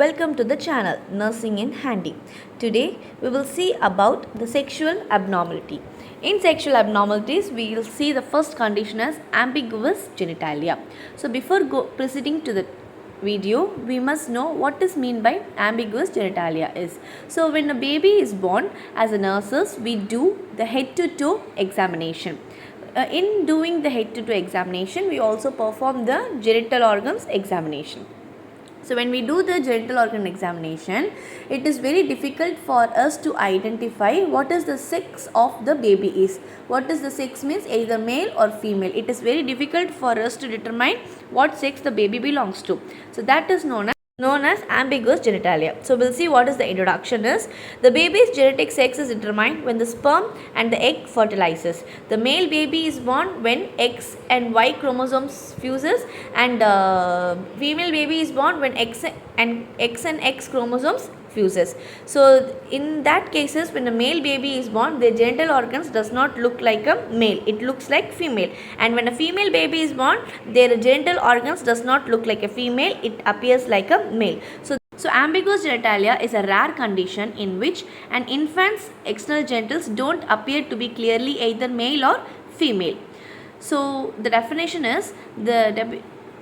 Welcome to the channel Nursing in Handy. Today we will see about the sexual abnormality. In sexual abnormalities, we will see the first condition as ambiguous genitalia. So before proceeding to the video, we must know what is meant by ambiguous genitalia is. So when a baby is born, as a nurses, we do the head to toe examination. In doing the head to toe examination, we also perform the genital organs examination. So when we do the genital organ examination, it is very difficult for us to identify what is the sex of the baby is. What is the sex means either male or female. It is very difficult for us to determine what sex the baby belongs to. So that is known as ambiguous genitalia. So we'll see what is the introduction is. The baby's genetic sex is determined when the sperm and the egg fertilizes. The male baby is born when X and Y chromosomes fuses, and female baby is born when X and X chromosomes fuses. So in that cases, when a male baby is born, their genital organs does not look like a male, it looks like female. And when a female baby is born, their genital organs does not look like a female, it appears like a male. So ambiguous genitalia is a rare condition in which an infant's external genitals don't appear to be clearly either male or female. So the definition is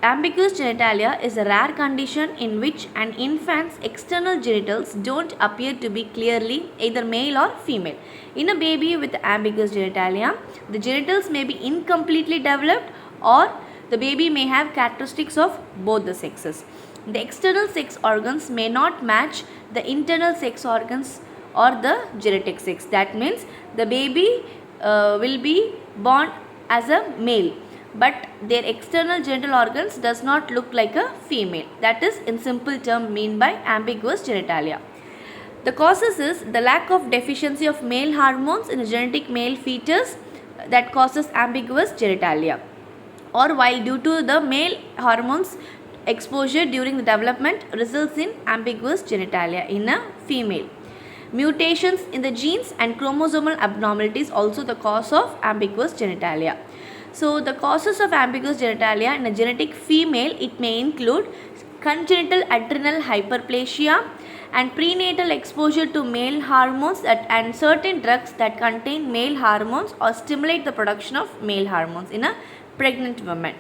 ambiguous genitalia is a rare condition in which an infant's external genitals don't appear to be clearly either male or female. In a baby with ambiguous genitalia, the genitals may be incompletely developed, or the baby may have characteristics of both the sexes. The external sex organs may not match the internal sex organs or the genetic sex. That means the baby will be born as a male, but their external genital organs does not look like a female. That is in simple term mean by ambiguous genitalia. The causes is the lack of deficiency of male hormones in a genetic male fetus that causes ambiguous genitalia, or while due to the male hormones exposure during the development results in ambiguous genitalia in a female. Mutations in the genes and chromosomal abnormalities also the cause of ambiguous genitalia. So the causes of ambiguous genitalia in a genetic female, it may include congenital adrenal hyperplasia and prenatal exposure to male hormones and certain drugs that contain male hormones or stimulate the production of male hormones in a pregnant woman,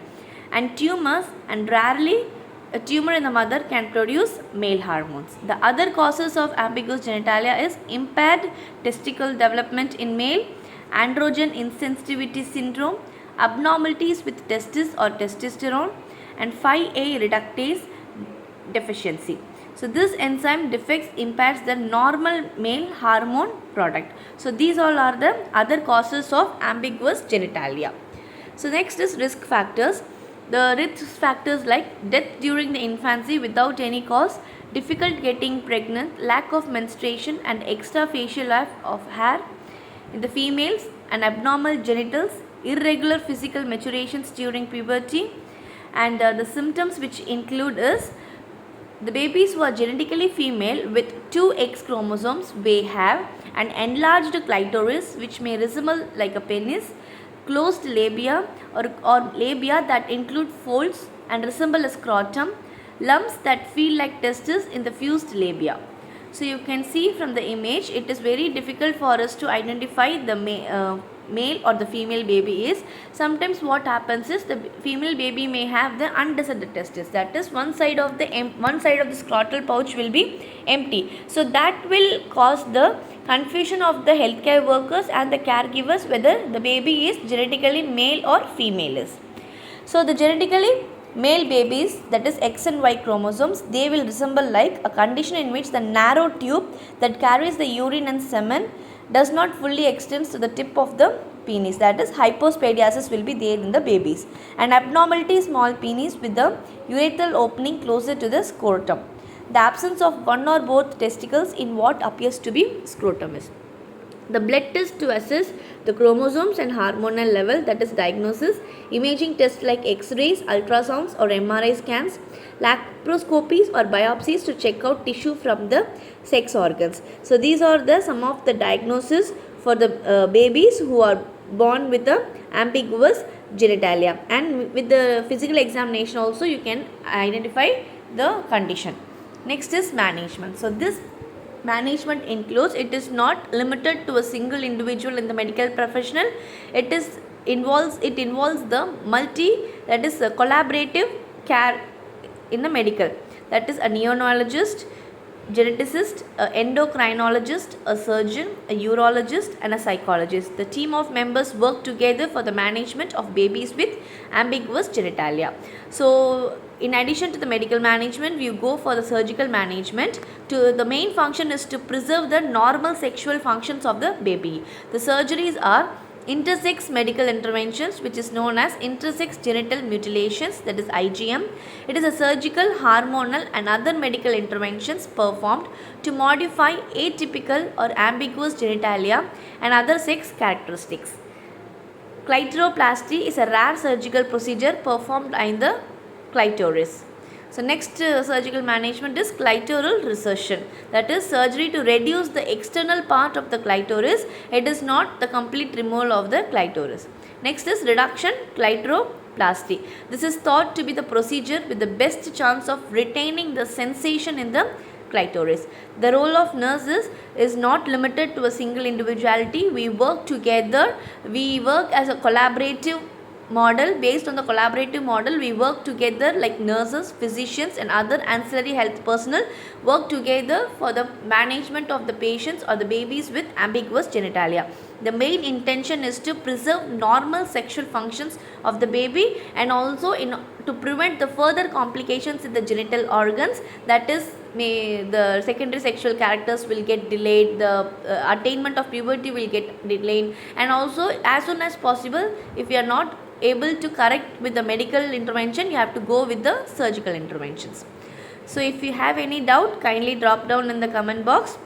and tumors, and rarely a tumor in the mother can produce male hormones. The other causes of ambiguous genitalia is impaired testicle development in male, androgen insensitivity syndrome, abnormalities with testis or testosterone, and 5A reductase deficiency. So this enzyme defects impairs the normal male hormone product. So these all are the other causes of ambiguous genitalia. So next is risk factors. The risk factors like death during the infancy without any cause, difficult getting pregnant, lack of menstruation, and extra facial life of hair in the females, and abnormal genitals, irregular physical maturations during puberty, and the symptoms which include is the babies who are genetically female with 2 X chromosomes may have an enlarged clitoris which may resemble like a penis, closed labia or labia that include folds and resemble a scrotum, lumps that feel like testes in the fused labia. So you can see from the image, it is very difficult for us to identify the male or the female baby is. Sometimes what happens is the female baby may have the undescended testes, that is one side of the scrotal pouch will be empty. So that will cause the confusion of the healthcare workers and the caregivers whether the baby is genetically male or female is. So the genetically male babies, that is X and Y chromosomes, they will resemble like a condition in which the narrow tube that carries the urine and semen does not fully extend to the tip of the penis, that is hypospadiasis will be there in the babies, and abnormality small penis with the urethral opening closer to the scrotum. The absence of one or both testicles in what appears to be scrotum is. The blood test to assess the chromosomes and hormonal level, that is diagnosis, imaging tests like X-rays, ultrasounds or MRI scans, laparoscopies or biopsies to check out tissue from the sex organs. So these are some of the diagnoses for the babies who are born with the ambiguous genitalia, and with the physical examination also you can identify the condition. Next is management. So this management includes, it is not limited to a single individual in the medical professional. It involves the that is a collaborative care in the medical, that is a neonatologist, geneticist, a endocrinologist, a surgeon, a urologist, and a psychologist. The team of members work together for the management of babies with ambiguous genitalia. So in addition to the medical management, we go for the surgical management. The main function is to preserve the normal sexual functions of the baby. The surgeries are intersex medical interventions, which is known as intersex genital mutilations, that is IGM. It is a surgical, hormonal and other medical interventions performed to modify atypical or ambiguous genitalia and other sex characteristics. Clitoroplasty is a rare surgical procedure performed in the clitoris. So next surgical management is clitoral resection, that is surgery to reduce the external part of the clitoris. It is not the complete removal of the clitoris. Next is reduction clitoroplasty. This is thought to be the procedure with the best chance of retaining the sensation in the clitoris. The role of nurses is not limited to a single individuality. We work together. We work as a collaborative model. Based on the collaborative model, we work together like nurses, physicians and other ancillary health personnel work together for the management of the patients or the babies with ambiguous genitalia. The main intention is to preserve normal sexual functions of the baby and also to prevent the further complications in the genital organs, that is the secondary sexual characters will get delayed, the attainment of puberty will get delayed, and also as soon as possible, if you are not able to correct with the medical intervention, you have to go with the surgical interventions. So if you have any doubt, kindly drop down in the comment box.